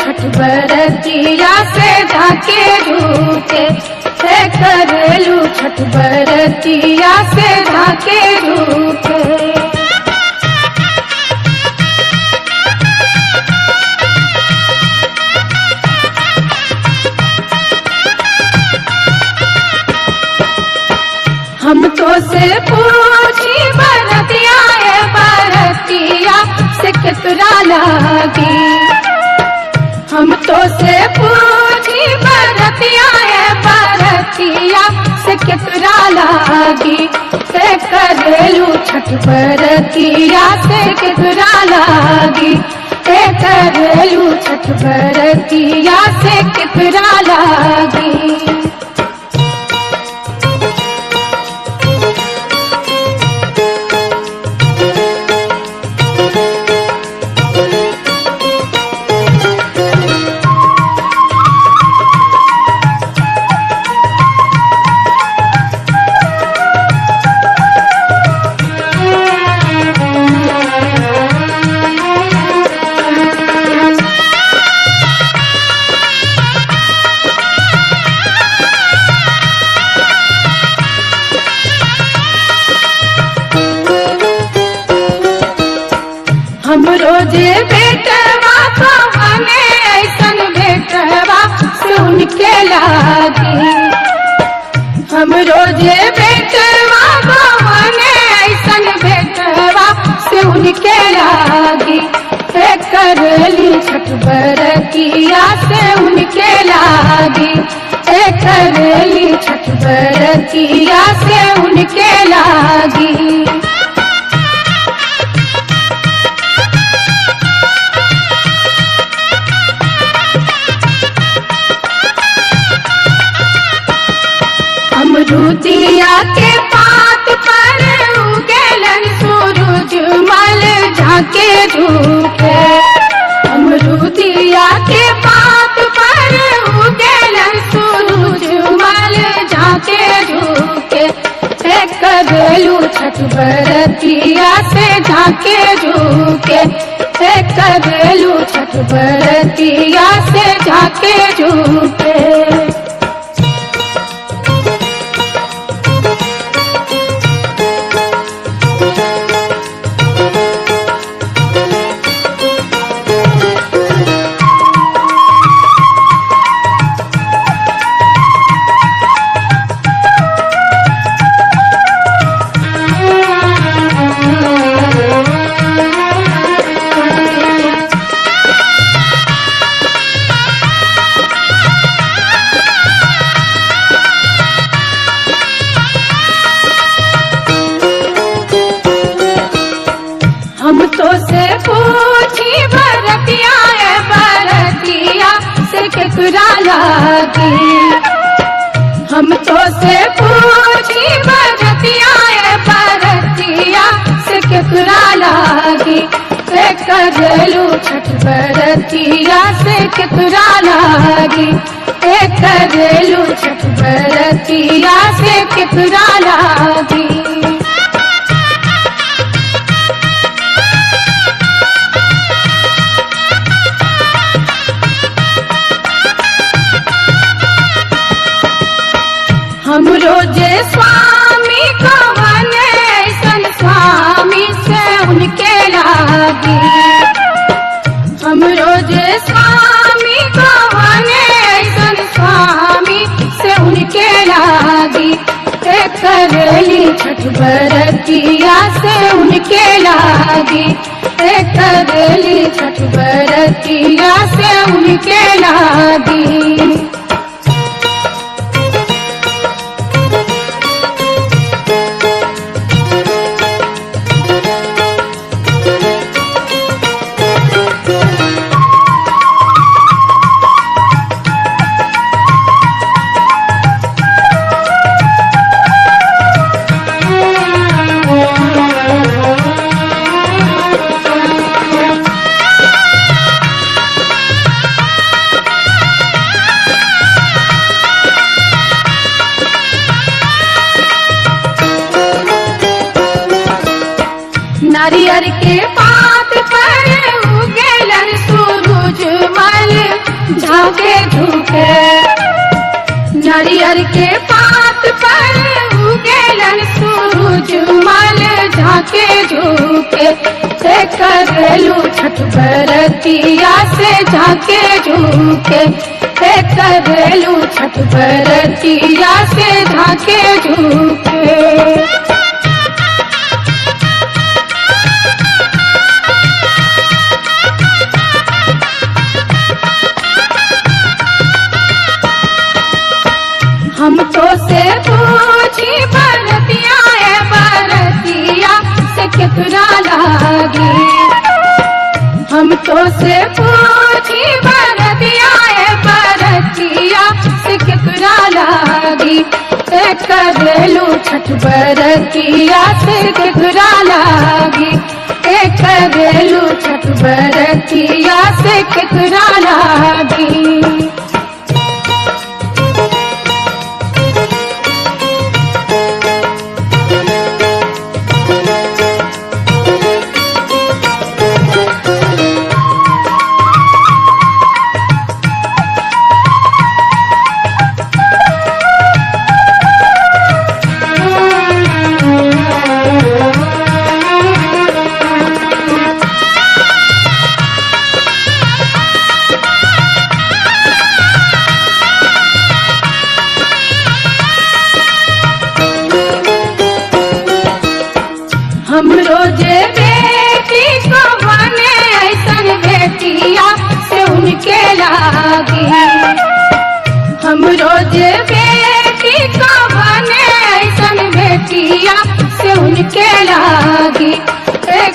छठ बरतिया से झाके झूके करेलू छठ बरतिया से झाके झूके। हम तो से पूछी बरतिया बरतिया से कितना लागी। हम तो से पूछी बरतिया बरतिया से कितना लागी। से करेलू छठ बरतिया से कितना लागी। करेलू छठ बरतिया से कितना लागी। हम रोजे बेटवा कवने ऐसन बेटवा सुन के लागी। हम रोजे बेटवा कवने ऐसन बेटवा सुन के लागी। करेली छठ बरतिया से उनके लागी। करेली छठ बरतिया से उनके लागी। अमरूदिया के पात पर उगेलन सूरज मल झाके झूके। अमरूदिया के पात पर उगेलन सूरज मल झाके झूके। करेलू छठ बरतिया से झाके झूके। करेलू छठ बरतिया से झाके झूके। हम तो से पूछी बरतिया बरतिया से कितना लागी। हम तो से पूछी बरतिया बरतिया से कितना लागी। करेलू छठ बरतिया से कितना लागी। करेलू छठ बरतिया से कितना लागी। हम रोजे स्वामी कवने ऐसन स्वामी से उनके लागी। हम रोजे स्वामी कवने ऐसन स्वामी से उनके लागी। करेली छठ बरतिया से उनके लागी। करेली छठ बरतिया से उनके लागी। नारियर के पात पर उगेलन सूरज मल झाके झुके। नारियल के पात पर उगेलन सूरज मल झाके झुके। से करेलू छठ बरतिया से झाके झुके। से करेलू छठ बरतिया से झाके झुके। हम तो से पूछी बरतिया बरतिया से केकरा लागी। हम तो से पूछी बरतिया बरतिया से केकरा लागी। से करेलू छठ बरतिया से केकरा लागी। से करेलू छठ बरतिया से केकरा लागी। हम रोजे बेटी को बने ऐसन बेटिया से उनके लागी। हम रोजे बेटी को बने ऐसन बेटिया से उनके लागी।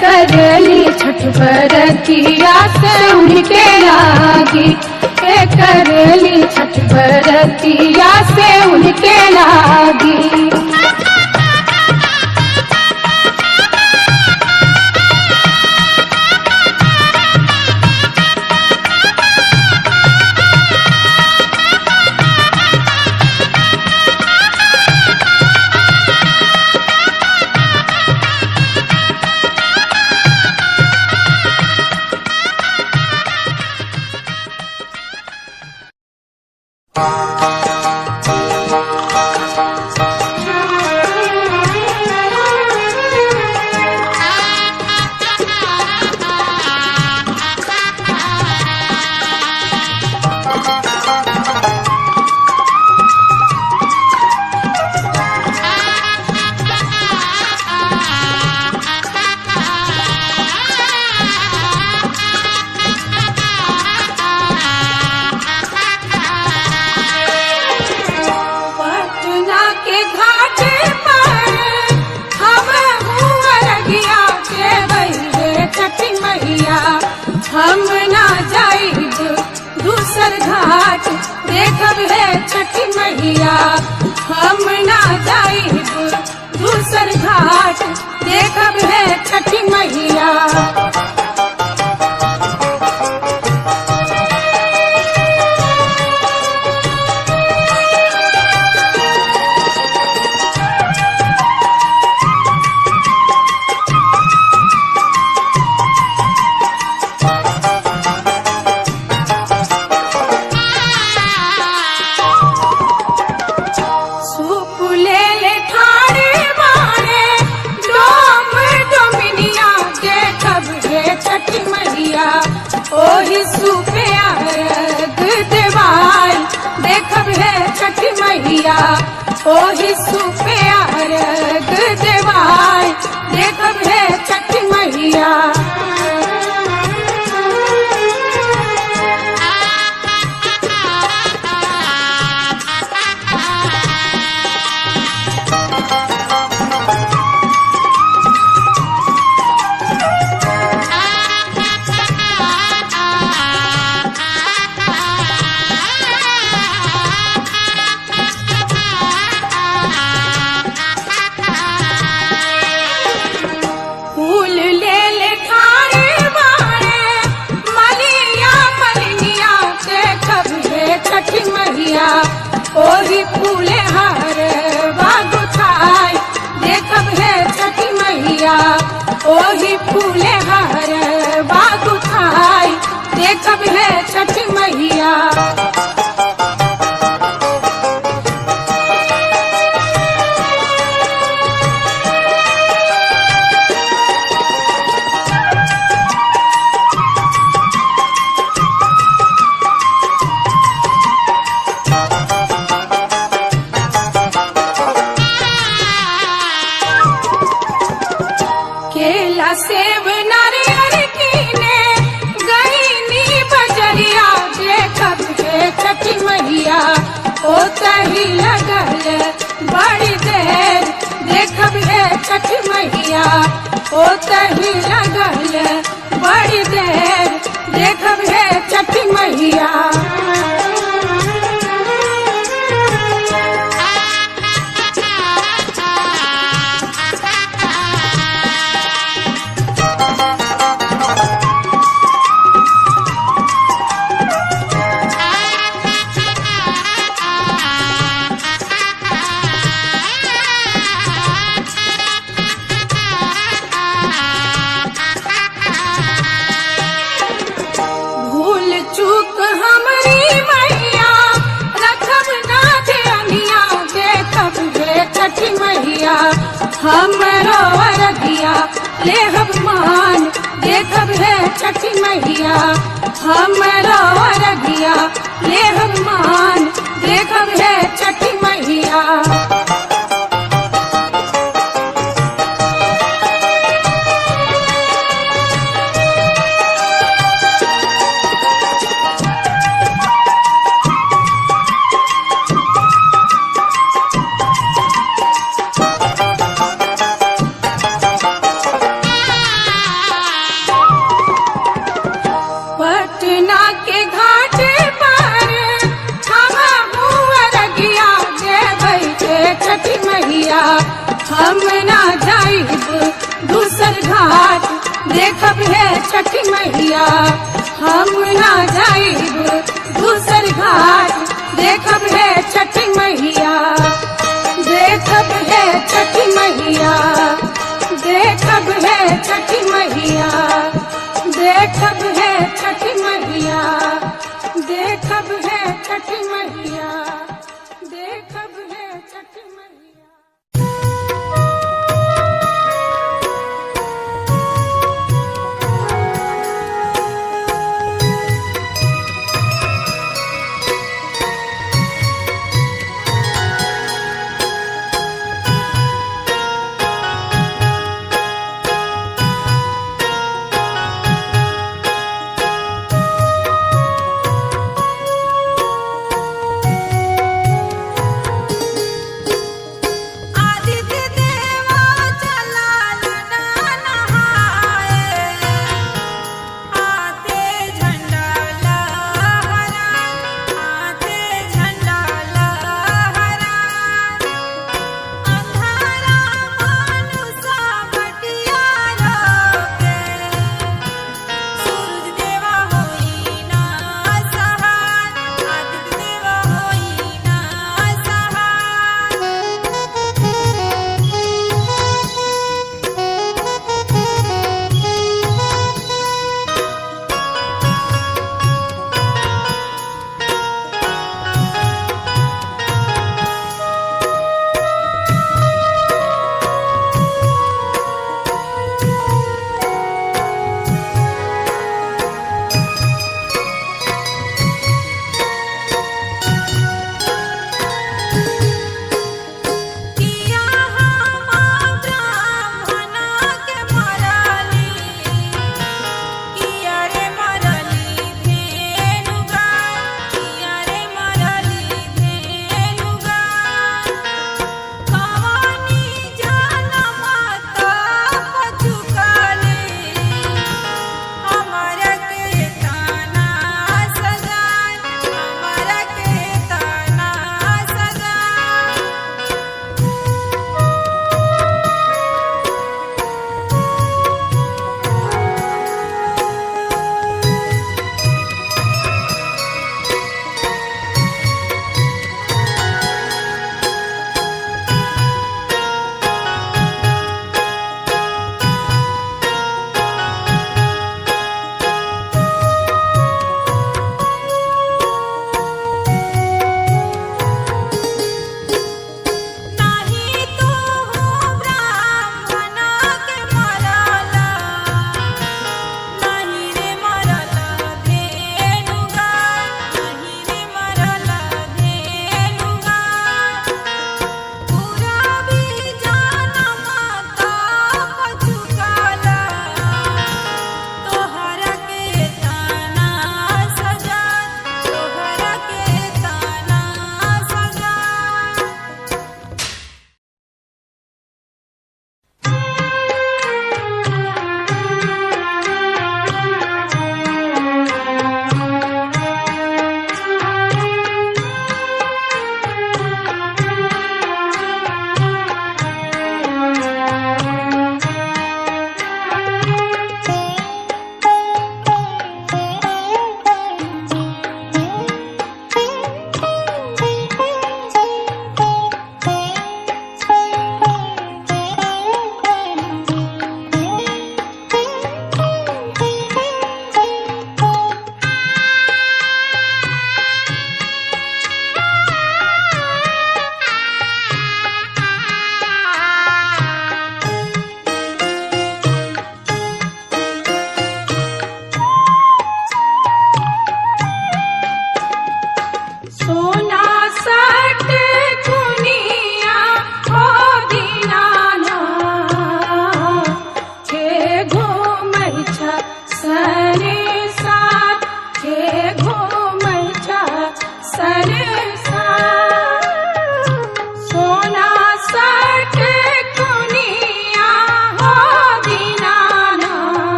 करेली छठ बरतिया से उनके लागी। करेली छठ बरतिया से उनके लागी। हम ना जाइब दूसर घाट देखब है छठी मैया। हम ना जाइब दूसर घाट देखब है छठी मैया। ओही सुपे अर्घ देवाई देखब है छठी मैया। ओही सुपे अर्घ देवाई देखब है छठी मैया। ओ तही लगल बड़ी देर देखब हे छठ मैया ओ तही लगल बड़ी देर देखब हे छठ मैया भूल चूक हमरी मैया रखब ना ध्यानिया देखब हे छठ मैया हमरो अरगिया लेहब मान देखब हे छठ मैया हमरो अरगिया लेहब मान देखब हे छठ मैया पटना के घाट पर हवा हुआ रगिया देबै के छठ मैया हम ना जाइब दूसर घाट देखब हे छठ मैया हम ना जाइब दूसर घाट देखब हे छठ मैया देखब हे छठ मैया देखब हे छठ मैया देखब है छठ मैया देखब है छठ मैया।